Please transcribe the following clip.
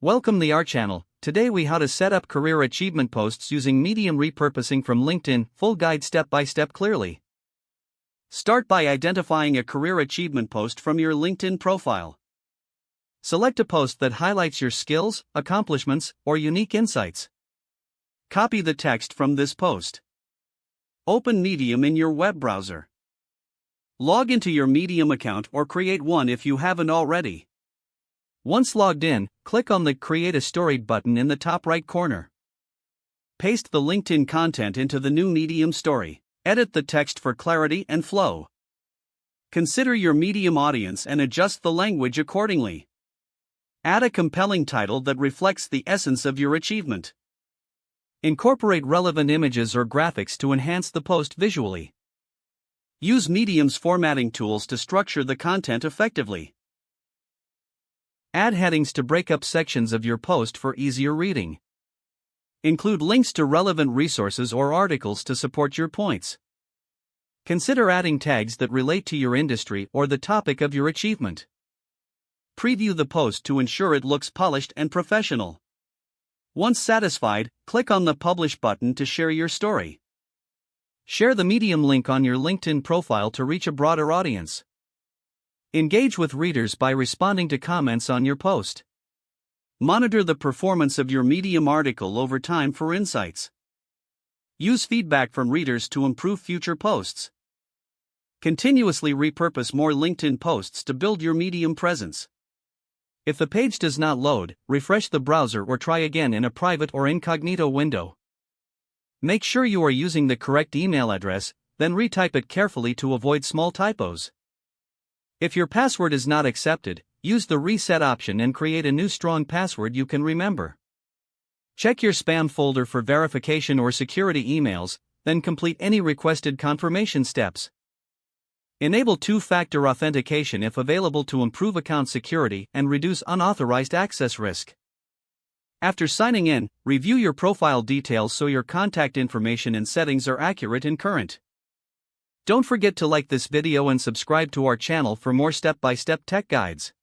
Welcome to our channel. Today we how to set up career achievement posts using Medium repurposing from LinkedIn, full guide step by step clearly. Start by identifying a career achievement post from your LinkedIn profile. Select a post that highlights your skills, accomplishments, or unique insights. Copy the text from this post. Open Medium in your web browser. Log into your Medium account or create one if you haven't already. Once logged in, click on the Create a Story button in the top right corner. Paste the LinkedIn content into the new Medium story. Edit the text for clarity and flow. Consider your Medium audience and adjust the language accordingly. Add a compelling title that reflects the essence of your achievement. Incorporate relevant images or graphics to enhance the post visually. Use Medium's formatting tools to structure the content effectively. Add headings to break up sections of your post for easier reading. Include links to relevant resources or articles to support your points. Consider adding tags that relate to your industry or the topic of your achievement. Preview the post to ensure it looks polished and professional. Once satisfied, click on the Publish button to share your story. Share the Medium link on your LinkedIn profile to reach a broader audience. Engage with readers by responding to comments on your post. Monitor the performance of your Medium article over time for insights. Use feedback from readers to improve future posts. Continuously repurpose more LinkedIn posts to build your Medium presence. If the page does not load, refresh the browser or try again in a private or incognito window. Make sure you are using the correct email address, then retype it carefully to avoid small typos. If your password is not accepted, use the reset option and create a new strong password you can remember. Check your spam folder for verification or security emails, then complete any requested confirmation steps. Enable two-factor authentication if available to improve account security and reduce unauthorized access risk. After signing in, review your profile details so your contact information and settings are accurate and current. Don't forget to like this video and subscribe to our channel for more step-by-step tech guides.